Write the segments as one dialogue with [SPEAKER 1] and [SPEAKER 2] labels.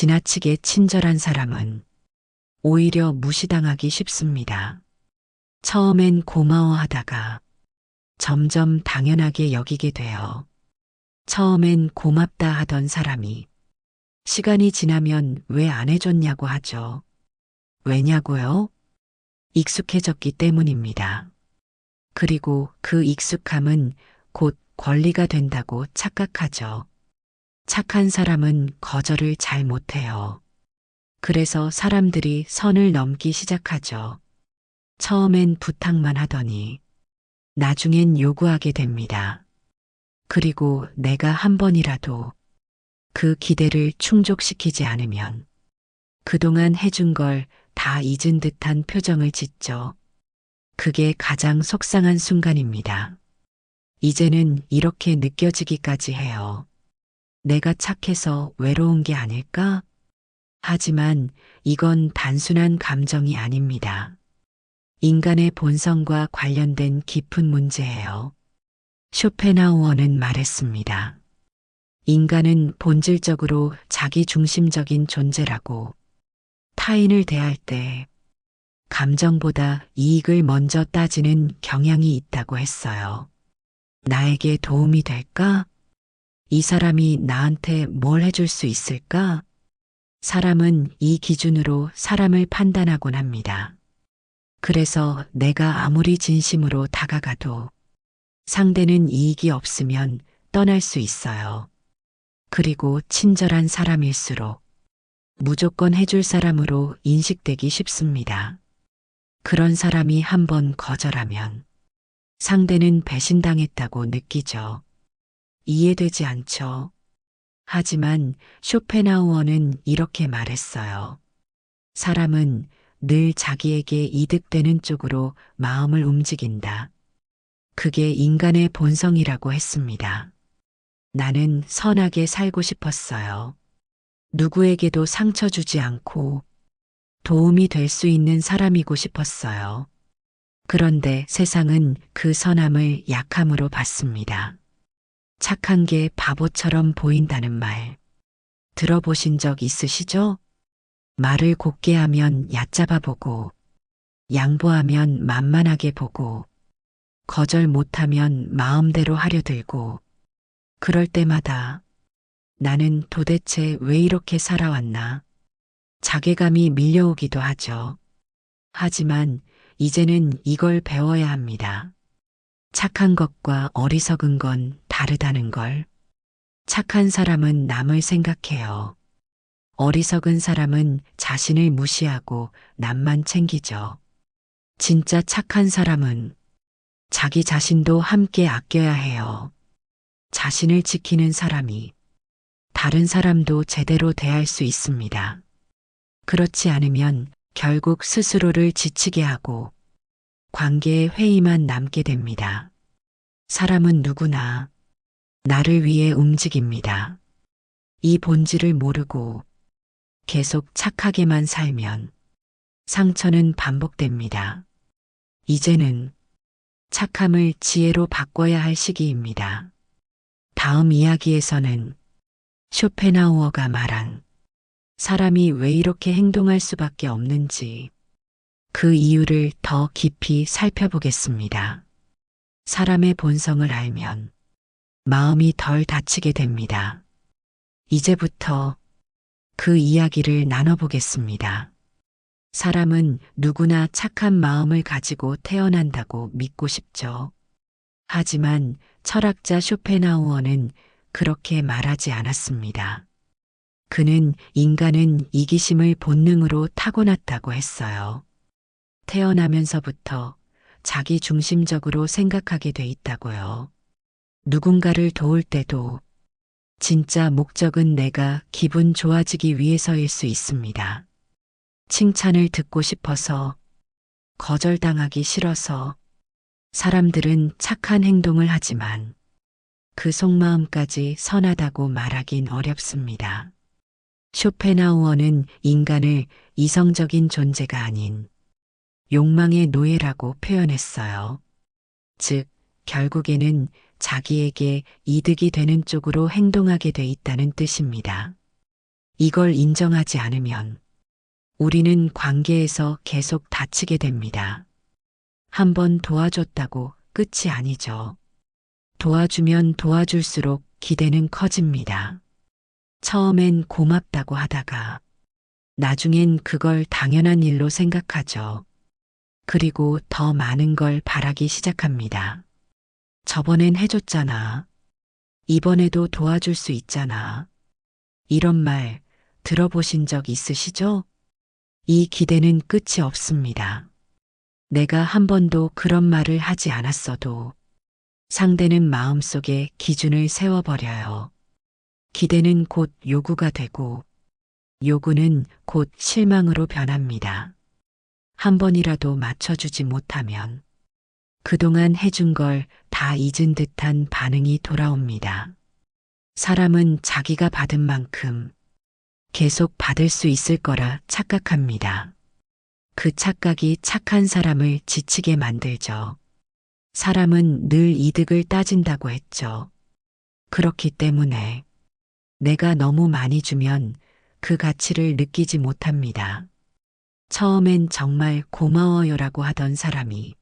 [SPEAKER 1] 지나치게 친절한 사람은 오히려 무시당하기 쉽습니다. 처음엔 고마워하다가 점점 당연하게 여기게 돼요. 처음엔 고맙다 하던 사람이 시간이 지나면 왜 안 해줬냐고 하죠. 왜냐고요? 익숙해졌기 때문입니다. 그리고 그 익숙함은 곧 권리가 된다고 착각하죠. 착한 사람은 거절을 잘 못해요. 그래서 사람들이 선을 넘기 시작하죠. 처음엔 부탁만 하더니 나중엔 요구하게 됩니다. 그리고 내가 한 번이라도 그 기대를 충족시키지 않으면 그동안 해준 걸 다 잊은 듯한 표정을 짓죠. 그게 가장 속상한 순간입니다. 이제는 이렇게 느껴지기까지 해요. 내가 착해서 외로운 게 아닐까? 하지만 이건 단순한 감정이 아닙니다. 인간의 본성과 관련된 깊은 문제예요. 쇼펜하우어는 말했습니다. 인간은 본질적으로 자기중심적인 존재라고 타인을 대할 때 감정보다 이익을 먼저 따지는 경향이 있다고 했어요. 나에게 도움이 될까? 이 사람이 나한테 뭘 해줄 수 있을까? 사람은 이 기준으로 사람을 판단하곤 합니다. 그래서 내가 아무리 진심으로 다가가도 상대는 이익이 없으면 떠날 수 있어요. 그리고 친절한 사람일수록 무조건 해줄 사람으로 인식되기 쉽습니다. 그런 사람이 한번 거절하면 상대는 배신당했다고 느끼죠. 이해되지 않죠. 하지만 쇼펜하우어는 이렇게 말했어요. 사람은 늘 자기에게 이득되는 쪽으로 마음을 움직인다. 그게 인간의 본성이라고 했습니다. 나는 선하게 살고 싶었어요. 누구에게도 상처 주지 않고 도움이 될 수 있는 사람이고 싶었어요. 그런데 세상은 그 선함을 약함으로 봤습니다. 착한 게 바보처럼 보인다는 말 들어보신 적 있으시죠? 말을 곱게 하면 얕잡아 보고 양보하면 만만하게 보고 거절 못하면 마음대로 하려 들고 그럴 때마다 나는 도대체 왜 이렇게 살아왔나? 자괴감이 밀려오기도 하죠. 하지만 이제는 이걸 배워야 합니다. 착한 것과 어리석은 건 다르다는 걸. 착한 사람은 남을 생각해요. 어리석은 사람은 자신을 무시하고 남만 챙기죠. 진짜 착한 사람은 자기 자신도 함께 아껴야 해요. 자신을 지키는 사람이 다른 사람도 제대로 대할 수 있습니다. 그렇지 않으면 결국 스스로를 지치게 하고 관계의 회의만 남게 됩니다. 사람은 누구나 나를 위해 움직입니다. 이 본질을 모르고 계속 착하게만 살면 상처는 반복됩니다. 이제는 착함을 지혜로 바꿔야 할 시기입니다. 다음 이야기에서는 쇼펜하우어가 말한 사람이 왜 이렇게 행동할 수밖에 없는지 그 이유를 더 깊이 살펴보겠습니다. 사람의 본성을 알면 마음이 덜 다치게 됩니다. 이제부터 그 이야기를 나눠보겠습니다. 사람은 누구나 착한 마음을 가지고 태어난다고 믿고 싶죠. 하지만 철학자 쇼펜하우어는 그렇게 말하지 않았습니다. 그는 인간은 이기심을 본능으로 타고났다고 했어요. 태어나면서부터 자기 중심적으로 생각하게 돼 있다고요. 누군가를 도울 때도 진짜 목적은 내가 기분 좋아지기 위해서일 수 있습니다. 칭찬을 듣고 싶어서, 거절당하기 싫어서 사람들은 착한 행동을 하지만 그 속마음까지 선하다고 말하긴 어렵습니다. 쇼펜하우어는 인간을 이성적인 존재가 아닌 욕망의 노예라고 표현했어요. 즉, 결국에는 자기에게 이득이 되는 쪽으로 행동하게 돼 있다는 뜻입니다. 이걸 인정하지 않으면 우리는 관계에서 계속 다치게 됩니다. 한 번 도와줬다고 끝이 아니죠. 도와주면 도와줄수록 기대는 커집니다. 처음엔 고맙다고 하다가 나중엔 그걸 당연한 일로 생각하죠. 그리고 더 많은 걸 바라기 시작합니다. 저번엔 해줬잖아. 이번에도 도와줄 수 있잖아. 이런 말 들어보신 적 있으시죠? 이 기대는 끝이 없습니다. 내가 한 번도 그런 말을 하지 않았어도 상대는 마음속에 기준을 세워버려요. 기대는 곧 요구가 되고 요구는 곧 실망으로 변합니다. 한 번이라도 맞춰주지 못하면 그동안 해준 걸 다 잊은 듯한 반응이 돌아옵니다. 사람은 자기가 받은 만큼 계속 받을 수 있을 거라 착각합니다. 그 착각이 착한 사람을 지치게 만들죠. 사람은 늘 이득을 따진다고 했죠. 그렇기 때문에 내가 너무 많이 주면 그 가치를 느끼지 못합니다. 처음엔 정말 고마워요라고 하던 사람이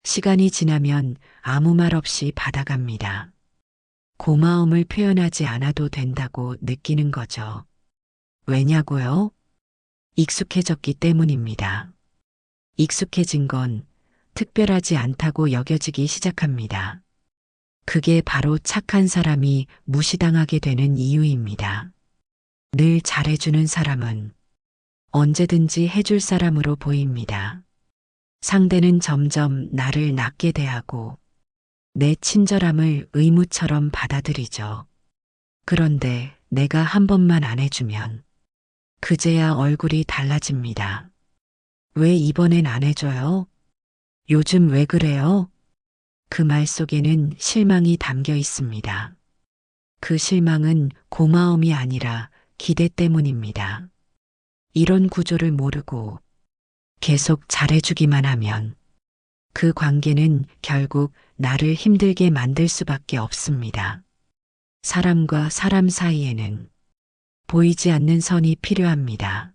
[SPEAKER 1] 시간이 지나면 아무 말 없이 받아갑니다. 고마움을 표현하지 않아도 된다고 느끼는 거죠. 왜냐고요? 익숙해졌기 때문입니다. 익숙해진 건 특별하지 않다고 여겨지기 시작합니다. 그게 바로 착한 사람이 무시당하게 되는 이유입니다. 늘 잘해주는 사람은 언제든지 해줄 사람으로 보입니다. 상대는 점점 나를 낮게 대하고 내 친절함을 의무처럼 받아들이죠. 그런데 내가 한 번만 안 해주면 그제야 얼굴이 달라집니다. 왜 이번엔 안 해줘요? 요즘 왜 그래요? 그 말 속에는 실망이 담겨 있습니다. 그 실망은 고마움이 아니라 기대 때문입니다. 이런 구조를 모르고 계속 잘해주기만 하면 그 관계는 결국 나를 힘들게 만들 수밖에 없습니다. 사람과 사람 사이에는 보이지 않는 선이 필요합니다.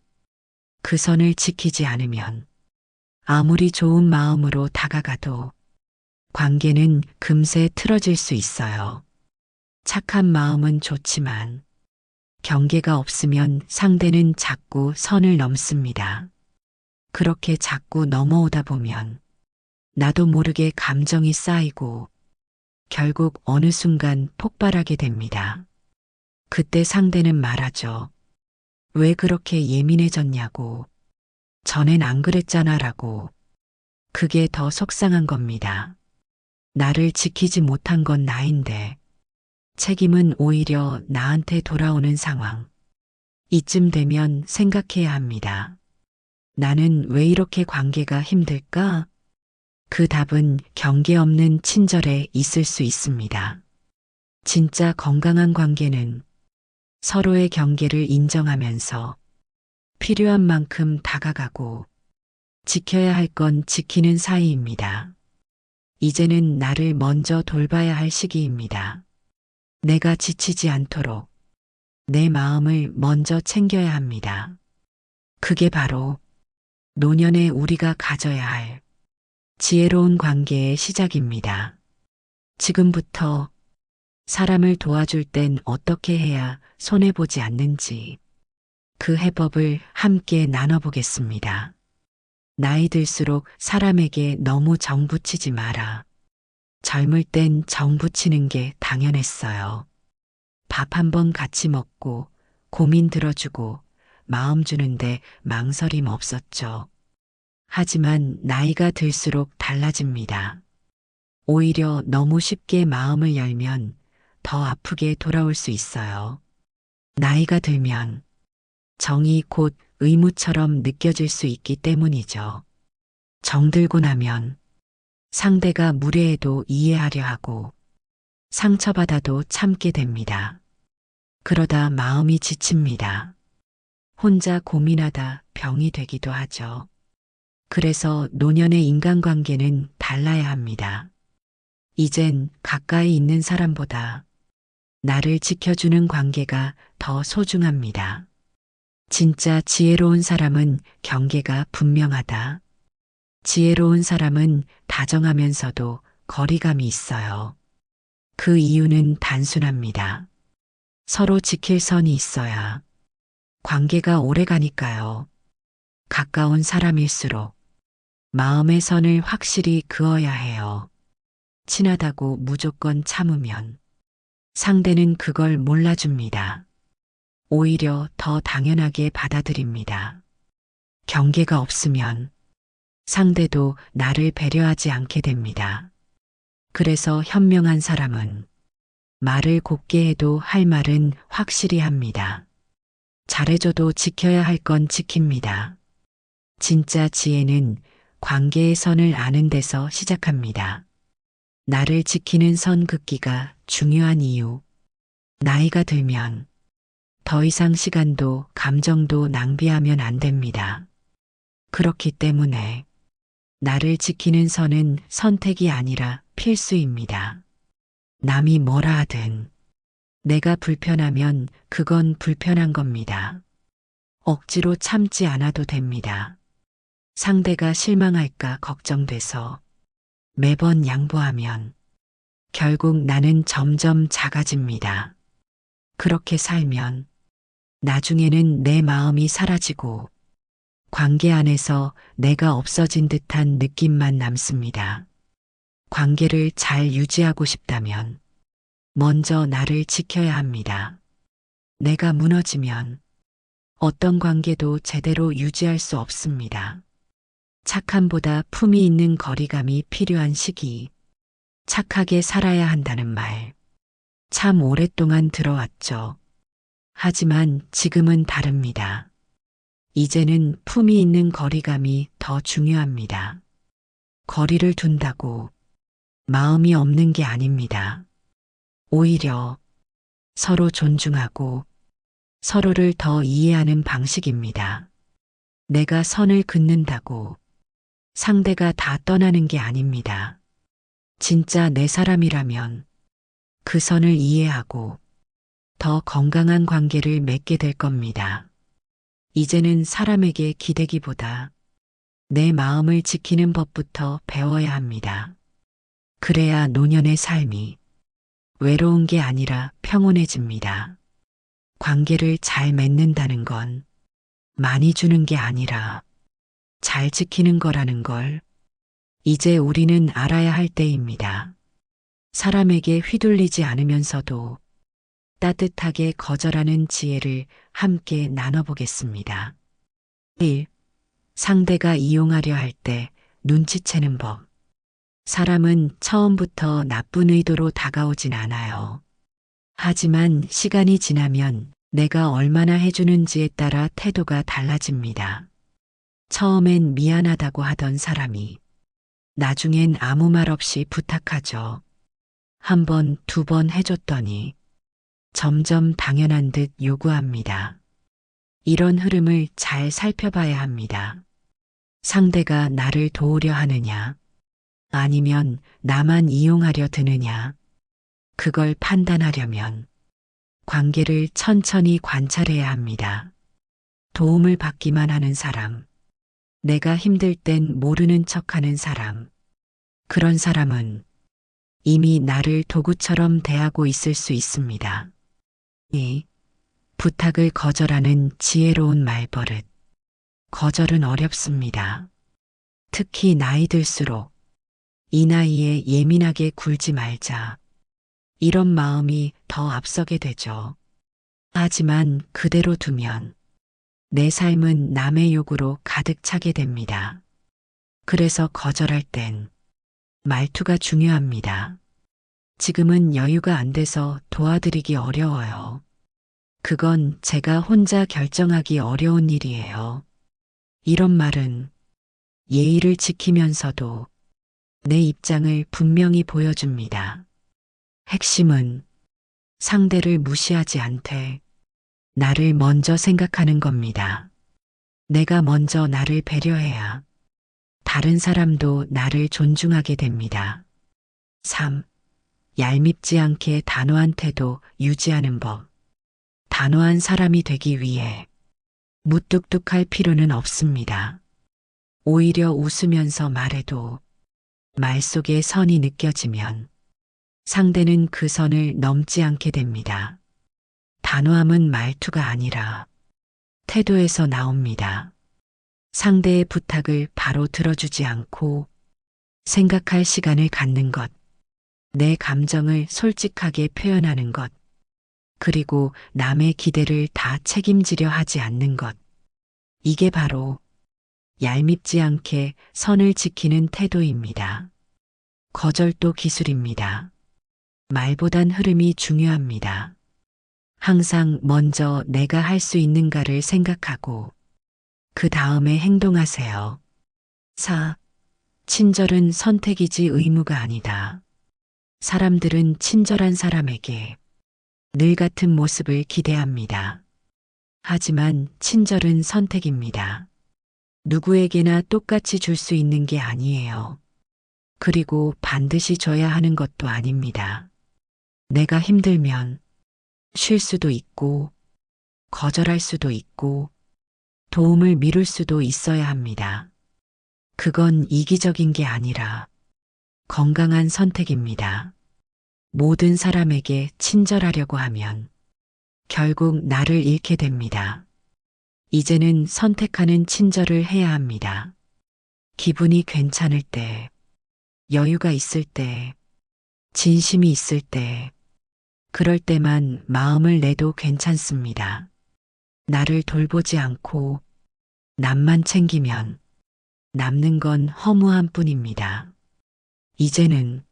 [SPEAKER 1] 그 선을 지키지 않으면 아무리 좋은 마음으로 다가가도 관계는 금세 틀어질 수 있어요. 착한 마음은 좋지만 경계가 없으면 상대는 자꾸 선을 넘습니다. 그렇게 자꾸 넘어오다 보면 나도 모르게 감정이 쌓이고 결국 어느 순간 폭발하게 됩니다. 그때 상대는 말하죠. 왜 그렇게 예민해졌냐고. 전엔 안 그랬잖아 라고. 그게 더 속상한 겁니다. 나를 지키지 못한 건 나인데 책임은 오히려 나한테 돌아오는 상황. 이쯤 되면 생각해야 합니다. 나는 왜 이렇게 관계가 힘들까? 그 답은 경계 없는 친절에 있을 수 있습니다. 진짜 건강한 관계는 서로의 경계를 인정하면서 필요한 만큼 다가가고 지켜야 할 건 지키는 사이입니다. 이제는 나를 먼저 돌봐야 할 시기입니다. 내가 지치지 않도록 내 마음을 먼저 챙겨야 합니다. 그게 바로 노년에 우리가 가져야 할 지혜로운 관계의 시작입니다. 지금부터 사람을 도와줄 땐 어떻게 해야 손해보지 않는지 그 해법을 함께 나눠보겠습니다. 나이 들수록 사람에게 너무 정 붙이지 마라. 젊을 땐 정 붙이는 게 당연했어요. 밥 한 번 같이 먹고 고민 들어주고 마음 주는데 망설임 없었죠. 하지만 나이가 들수록 달라집니다. 오히려 너무 쉽게 마음을 열면 더 아프게 돌아올 수 있어요. 나이가 들면 정이 곧 의무처럼 느껴질 수 있기 때문이죠. 정들고 나면 상대가 무례해도 이해하려 하고 상처받아도 참게 됩니다. 그러다 마음이 지칩니다. 혼자 고민하다 병이 되기도 하죠. 그래서 노년의 인간관계는 달라야 합니다. 이젠 가까이 있는 사람보다 나를 지켜주는 관계가 더 소중합니다. 진짜 지혜로운 사람은 경계가 분명하다. 지혜로운 사람은 다정하면서도 거리감이 있어요. 그 이유는 단순합니다. 서로 지킬 선이 있어야 관계가 오래 가니까요. 가까운 사람일수록 마음의 선을 확실히 그어야 해요. 친하다고 무조건 참으면 상대는 그걸 몰라줍니다. 오히려 더 당연하게 받아들입니다. 경계가 없으면 상대도 나를 배려하지 않게 됩니다. 그래서 현명한 사람은 말을 곱게 해도 할 말은 확실히 합니다. 잘해줘도 지켜야 할 건 지킵니다. 진짜 지혜는 관계의 선을 아는 데서 시작합니다. 나를 지키는 선 긋기가 중요한 이유. 나이가 들면 더 이상 시간도 감정도 낭비하면 안 됩니다. 그렇기 때문에 나를 지키는 선은 선택이 아니라 필수입니다. 남이 뭐라 하든 내가 불편하면 그건 불편한 겁니다. 억지로 참지 않아도 됩니다. 상대가 실망할까 걱정돼서 매번 양보하면 결국 나는 점점 작아집니다. 그렇게 살면 나중에는 내 마음이 사라지고 관계 안에서 내가 없어진 듯한 느낌만 남습니다. 관계를 잘 유지하고 싶다면 먼저 나를 지켜야 합니다. 내가 무너지면 어떤 관계도 제대로 유지할 수 없습니다. 착함보다 품이 있는 거리감이 필요한 시기. 착하게 살아야 한다는 말. 참 오랫동안 들어왔죠. 하지만 지금은 다릅니다. 이제는 품이 있는 거리감이 더 중요합니다. 거리를 둔다고 마음이 없는 게 아닙니다. 오히려 서로 존중하고 서로를 더 이해하는 방식입니다. 내가 선을 긋는다고 상대가 다 떠나는 게 아닙니다. 진짜 내 사람이라면 그 선을 이해하고 더 건강한 관계를 맺게 될 겁니다. 이제는 사람에게 기대기보다 내 마음을 지키는 법부터 배워야 합니다. 그래야 노년의 삶이 외로운 게 아니라 평온해집니다. 관계를 잘 맺는다는 건 많이 주는 게 아니라 잘 지키는 거라는 걸 이제 우리는 알아야 할 때입니다. 사람에게 휘둘리지 않으면서도 따뜻하게 거절하는 지혜를 함께 나눠보겠습니다. 1. 상대가 이용하려 할 때 눈치채는 법. 사람은 처음부터 나쁜 의도로 다가오진 않아요. 하지만 시간이 지나면 내가 얼마나 해주는지에 따라 태도가 달라집니다. 처음엔 미안하다고 하던 사람이 나중엔 아무 말 없이 부탁하죠. 한 번, 두 번 해줬더니 점점 당연한 듯 요구합니다. 이런 흐름을 잘 살펴봐야 합니다. 상대가 나를 도우려 하느냐, 아니면 나만 이용하려 드느냐, 그걸 판단하려면 관계를 천천히 관찰해야 합니다. 도움을 받기만 하는 사람, 내가 힘들 땐 모르는 척하는 사람, 그런 사람은 이미 나를 도구처럼 대하고 있을 수 있습니다. 2. 부탁을 거절하는 지혜로운 말버릇. 거절은 어렵습니다. 특히 나이 들수록 이 나이에 예민하게 굴지 말자. 이런 마음이 더 앞서게 되죠. 하지만 그대로 두면 내 삶은 남의 요구로 가득 차게 됩니다. 그래서 거절할 땐 말투가 중요합니다. 지금은 여유가 안 돼서 도와드리기 어려워요. 그건 제가 혼자 결정하기 어려운 일이에요. 이런 말은 예의를 지키면서도 내 입장을 분명히 보여줍니다. 핵심은 상대를 무시하지 않되 나를 먼저 생각하는 겁니다. 내가 먼저 나를 배려해야 다른 사람도 나를 존중하게 됩니다. 3. 얄밉지 않게 단호한 태도 유지하는 법. 단호한 사람이 되기 위해 무뚝뚝할 필요는 없습니다. 오히려 웃으면서 말해도 말 속에 선이 느껴지면 상대는 그 선을 넘지 않게 됩니다. 단호함은 말투가 아니라 태도에서 나옵니다. 상대의 부탁을 바로 들어주지 않고 생각할 시간을 갖는 것, 내 감정을 솔직하게 표현하는 것, 그리고 남의 기대를 다 책임지려 하지 않는 것. 이게 바로 얄밉지 않게 선을 지키는 태도입니다. 거절도 기술입니다. 말보단 흐름이 중요합니다. 항상 먼저 내가 할 수 있는가를 생각하고 그 다음에 행동하세요. 4. 친절은 선택이지 의무가 아니다. 사람들은 친절한 사람에게 늘 같은 모습을 기대합니다. 하지만 친절은 선택입니다. 누구에게나 똑같이 줄 수 있는 게 아니에요. 그리고 반드시 줘야 하는 것도 아닙니다. 내가 힘들면 쉴 수도 있고, 거절할 수도 있고, 도움을 미룰 수도 있어야 합니다. 그건 이기적인 게 아니라 건강한 선택입니다. 모든 사람에게 친절하려고 하면 결국 나를 잃게 됩니다. 이제는 선택하는 친절을 해야 합니다. 기분이 괜찮을 때, 여유가 있을 때, 진심이 있을 때, 그럴 때만 마음을 내도 괜찮습니다. 나를 돌보지 않고 남만 챙기면 남는 건 허무함 뿐입니다. 이제는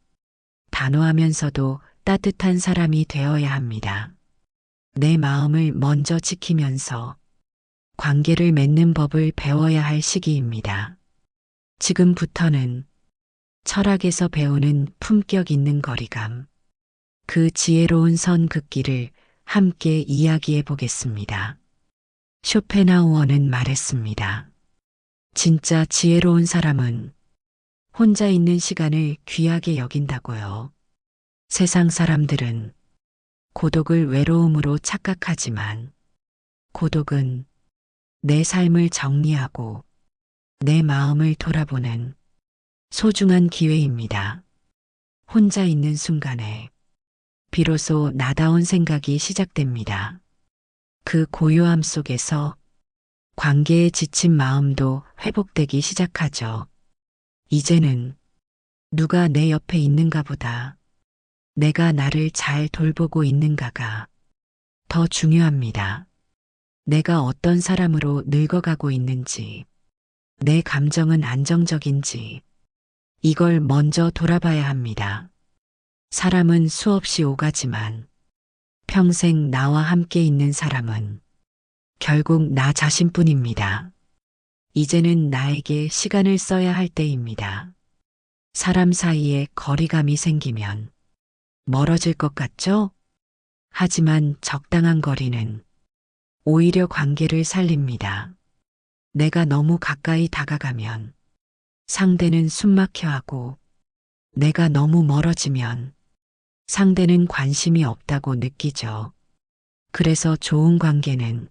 [SPEAKER 1] 단호하면서도 따뜻한 사람이 되어야 합니다. 내 마음을 먼저 지키면서 관계를 맺는 법을 배워야 할 시기입니다. 지금부터는 철학에서 배우는 품격 있는 거리감, 그 지혜로운 선 긋기를 함께 이야기해 보겠습니다. 쇼펜하우어는 말했습니다. 진짜 지혜로운 사람은 혼자 있는 시간을 귀하게 여긴다고요. 세상 사람들은 고독을 외로움으로 착각하지만 고독은 내 삶을 정리하고 내 마음을 돌아보는 소중한 기회입니다. 혼자 있는 순간에 비로소 나다운 생각이 시작됩니다. 그 고요함 속에서 관계에 지친 마음도 회복되기 시작하죠. 이제는 누가 내 옆에 있는가 보다 내가 나를 잘 돌보고 있는가가 더 중요합니다. 내가 어떤 사람으로 늙어가고 있는지, 내 감정은 안정적인지, 이걸 먼저 돌아봐야 합니다. 사람은 수없이 오가지만 평생 나와 함께 있는 사람은 결국 나 자신뿐입니다. 이제는 나에게 시간을 써야 할 때입니다. 사람 사이에 거리감이 생기면 멀어질 것 같죠? 하지만 적당한 거리는 오히려 관계를 살립니다. 내가 너무 가까이 다가가면 상대는 숨막혀 하고 내가 너무 멀어지면 상대는 관심이 없다고 느끼죠. 그래서 좋은 관계는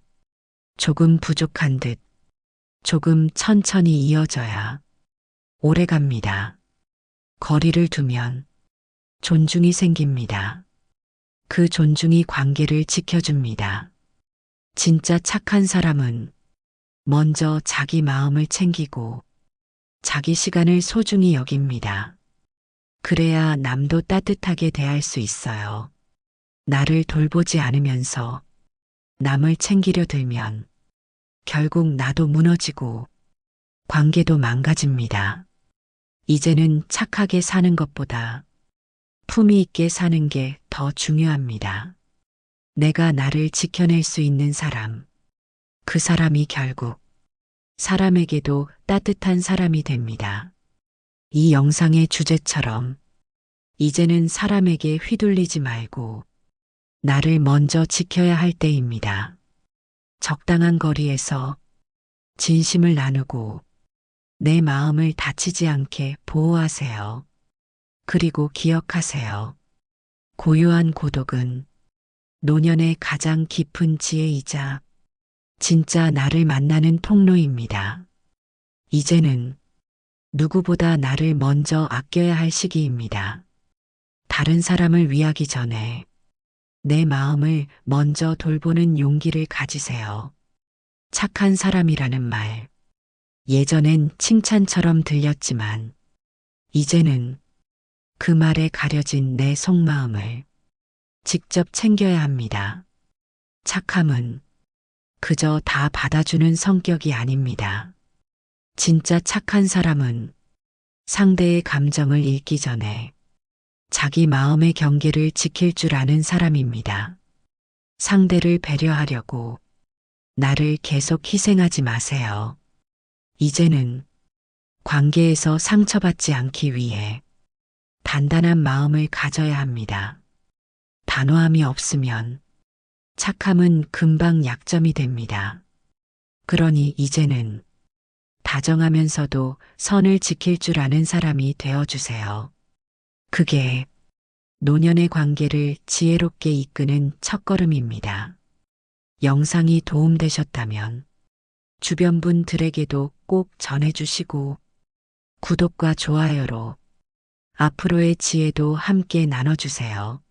[SPEAKER 1] 조금 부족한 듯 조금 천천히 이어져야 오래 갑니다. 거리를 두면 존중이 생깁니다. 그 존중이 관계를 지켜줍니다. 진짜 착한 사람은 먼저 자기 마음을 챙기고 자기 시간을 소중히 여깁니다. 그래야 남도 따뜻하게 대할 수 있어요. 나를 돌보지 않으면서 남을 챙기려 들면 결국 나도 무너지고 관계도 망가집니다. 이제는 착하게 사는 것보다 품위 있게 사는 게 더 중요합니다. 내가 나를 지켜낼 수 있는 사람, 그 사람이 결국 사람에게도 따뜻한 사람이 됩니다. 이 영상의 주제처럼 이제는 사람에게 휘둘리지 말고 나를 먼저 지켜야 할 때입니다. 적당한 거리에서 진심을 나누고 내 마음을 다치지 않게 보호하세요. 그리고 기억하세요. 고요한 고독은 노년의 가장 깊은 지혜이자 진짜 나를 만나는 통로입니다. 이제는 누구보다 나를 먼저 아껴야 할 시기입니다. 다른 사람을 위하기 전에 내 마음을 먼저 돌보는 용기를 가지세요. 착한 사람이라는 말, 예전엔 칭찬처럼 들렸지만, 이제는 그 말에 가려진 내 속마음을 직접 챙겨야 합니다. 착함은 그저 다 받아주는 성격이 아닙니다. 진짜 착한 사람은 상대의 감정을 읽기 전에 자기 마음의 경계를 지킬 줄 아는 사람입니다. 상대를 배려하려고 나를 계속 희생하지 마세요. 이제는 관계에서 상처받지 않기 위해 단단한 마음을 가져야 합니다. 단호함이 없으면 착함은 금방 약점이 됩니다. 그러니 이제는 다정하면서도 선을 지킬 줄 아는 사람이 되어주세요. 그게 노년의 관계를 지혜롭게 이끄는 첫걸음입니다. 영상이 도움되셨다면 주변 분들에게도 꼭 전해주시고 구독과 좋아요로 앞으로의 지혜도 함께 나눠주세요.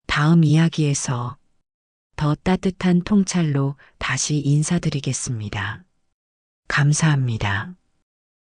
[SPEAKER 1] 다음 이야기에서 더 따뜻한 통찰로 다시 인사드리겠습니다. 감사합니다.